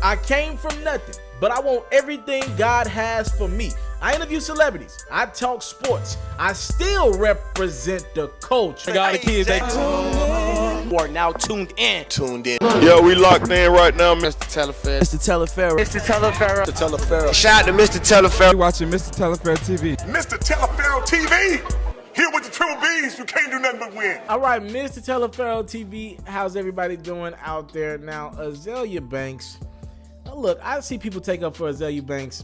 I came from nothing, but I want everything God has for me. I interview celebrities. I talk sports. I still represent the culture. I got the kids, they you are now tuned in. Yeah, we locked in right now, Mr. TALIAFERRO. Mr. TALIAFERRO. Mr. TALIAFERRO. Mr. TALIAFERRO. Shout out to Mr. TALIAFERRO. You're watching Mr. TALIAFERRO TV. Mr. TALIAFERRO TV. Here with the triple B's, you can't do nothing but win. All right, Mr. TALIAFERRO TV, how's everybody doing out there? Now, Azealia Banks. Look, I see people take up for Azealia Banks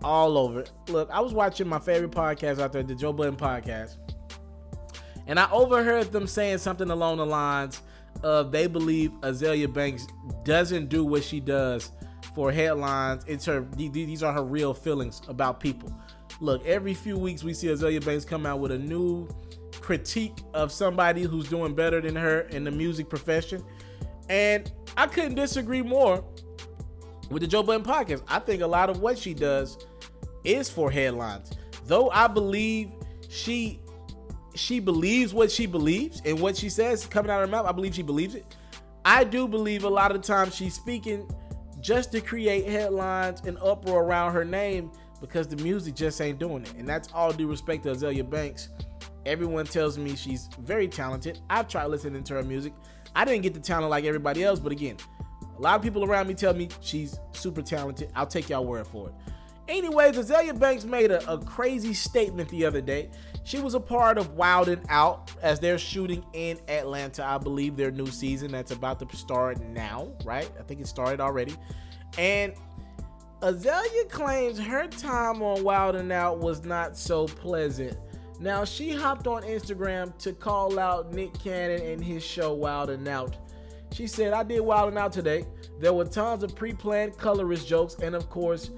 all over. Look, I was watching my favorite podcast out there, the Joe Budden podcast, and I overheard them saying something along the lines of they believe Azealia Banks doesn't do what she does for headlines. These are her real feelings about people. Look, every few weeks we see Azealia Banks come out with a new critique of somebody who's doing better than her in the music profession. And I couldn't disagree more with the Joe Budden podcast. I think a lot of what she does is for headlines. Though I believe she believes what she believes and what she says coming out of her mouth, I believe she believes it. I do believe a lot of times she's speaking just to create headlines and uproar around her name, because the music just ain't doing it. And that's all due respect to Azealia Banks. Everyone tells me she's very talented. I've tried listening to her music. I didn't get the talent like everybody else, but again, a lot of people around me tell me she's super talented. I'll take y'all word for it. Anyways, Azealia Banks made a crazy statement the other day. She was a part of Wildin Out as they're shooting in Atlanta. I believe their new season that's about to start now, right? I think it started already. And Azealia claims her time on Wildin Out was not so pleasant. Now, she hopped on Instagram to call out Nick Cannon and his show Wildin Out. She said, I did Wildin Out today. There were tons of pre-planned colorist jokes and, of course,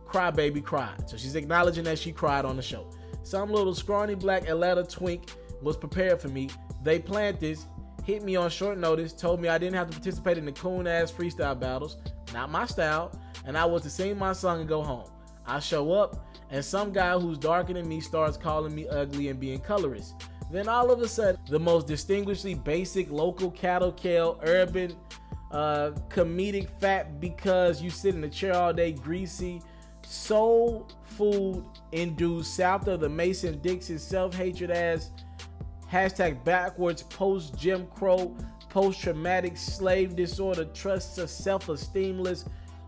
Crybaby cried. So she's acknowledging that she cried on the show. Some little scrawny black Atlanta twink was prepared for me. They planned this, hit me on short notice, told me I didn't have to participate in the coon-ass freestyle battles. Not my style. And I was to sing my song and go home. I show up, and some guy who's darker than me starts calling me ugly and being colorist. Then all of a sudden, the most distinguishedly basic local cattle kale, urban, comedic fat because you sit in a chair all day, greasy, soul food induced south of the Mason-Dixon self-hatred ass, hashtag backwards, post-Jim Crow, post-traumatic slave disorder, trust of self-esteemless,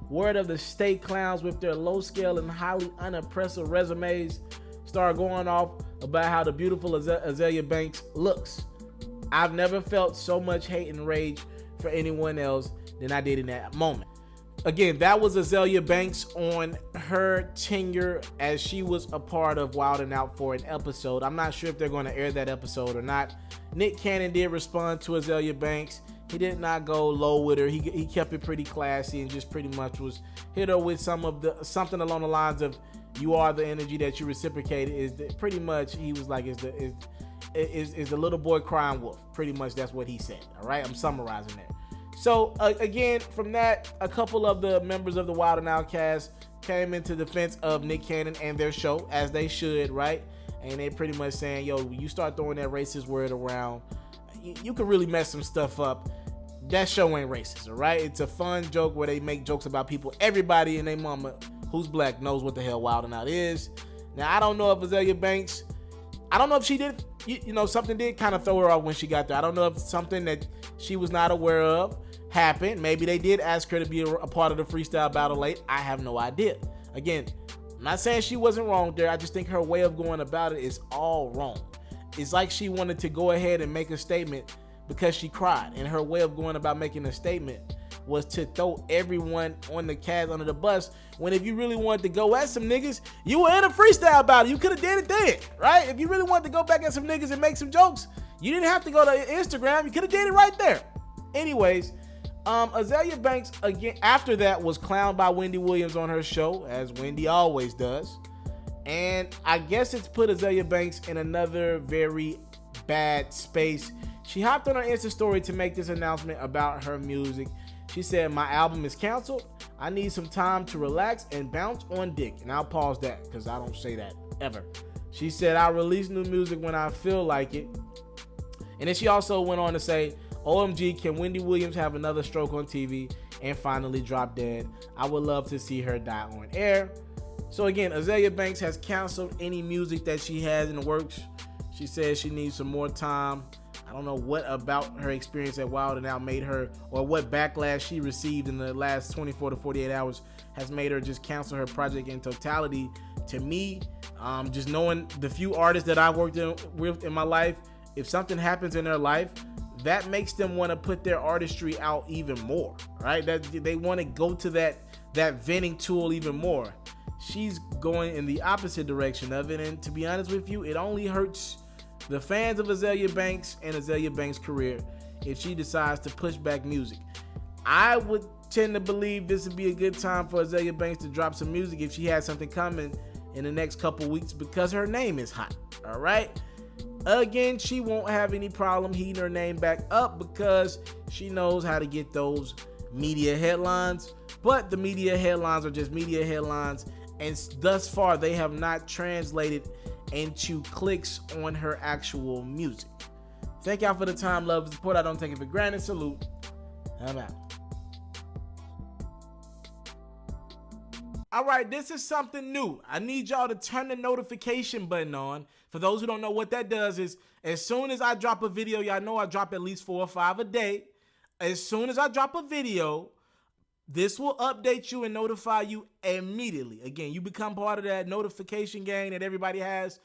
word of the state clowns with their low-scale and highly unimpressive resumes start going off about how the beautiful Azealia Banks looks. I've never felt so much hate and rage for anyone else than I did in that moment. Again, that was Azealia Banks on her tenure as she was a part of Wildin Out for an episode. I'm not sure if they're going to air that episode or not. Nick Cannon did respond to Azealia Banks. He did not go low with her. He kept it pretty classy and just pretty much was hit her with something along the lines of, "You are the energy that you reciprocated." Pretty much he was like, is the little boy crying wolf. Pretty much that's what he said. All right, I'm summarizing there. So again, from that, a couple of the members of the Wildin Out cast came into defense of Nick Cannon and their show, as they should, right? And they pretty much saying, yo, you start throwing that racist word around, you can really mess some stuff up. That show ain't racist, all right? It's a fun joke where they make jokes about people. Everybody and their mama who's black knows what the hell Wildin Out is. Now, I don't know if Azealia Banks, I don't know if she did, something did kind of throw her off when she got there. I don't know if something that she was not aware of happened. Maybe they did ask her to be a part of the freestyle battle late. I have no idea. Again, I'm not saying she wasn't wrong there. I just think her way of going about it is all wrong. It's like she wanted to go ahead and make a statement because she cried. And her way of going about making a statement was to throw everyone on the cast under the bus, when if you really wanted to go at some niggas, you were in a freestyle battle. You could have did it then, right? If you really wanted to go back at some niggas and make some jokes, you didn't have to go to Instagram. You could have did it right there. Anyways, Azealia Banks, again, after that, was clowned by Wendy Williams on her show, as Wendy always does. And I guess it's put Azealia Banks in another very bad space. She hopped on her Insta story to make this announcement about her music. She said, my album is canceled. I need some time to relax and bounce on dick. And I'll pause that because I don't say that ever. She said, I'll release new music when I feel like it. And then she also went on to say, OMG, can Wendy Williams have another stroke on TV? and finally drop dead. I would love to see her die on air. So again, Azealia Banks has canceled any music that she has in the works. She says she needs some more time. I don't know what about her experience at Wildin made her, or what backlash she received in the last 24 to 48 hours has made her just cancel her project in totality. To me, just knowing the few artists that I've worked with in my life, if something happens in their life, that makes them want to put their artistry out even more, right? That they want to go to that venting tool even more. She's going in the opposite direction of it, and to be honest with you, it only hurts the fans of Azealia Banks and Azealia Banks' career if she decides to push back music. I would tend to believe this would be a good time for Azealia Banks to drop some music if she has something coming in the next couple weeks, because her name is hot, all right? Again, she won't have any problem heating her name back up because she knows how to get those media headlines, but the media headlines are just media headlines, and thus far they have not translated into clicks on her actual music. Thank y'all for the time, love, and support. I don't take it for granted. Salute. I'm out. All right, this is something new. I need y'all to turn the notification button on. For those who don't know what that does is, as soon as I drop a video, y'all know I drop at least 4 or 5 a day. As soon as I drop a video, this will update you and notify you immediately. Again, you become part of that notification gang that everybody has.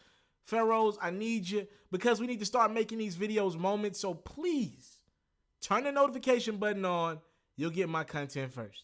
Pharaohs, I need you, because we need to start making these videos moments. So please turn the notification button on. You'll get my content first.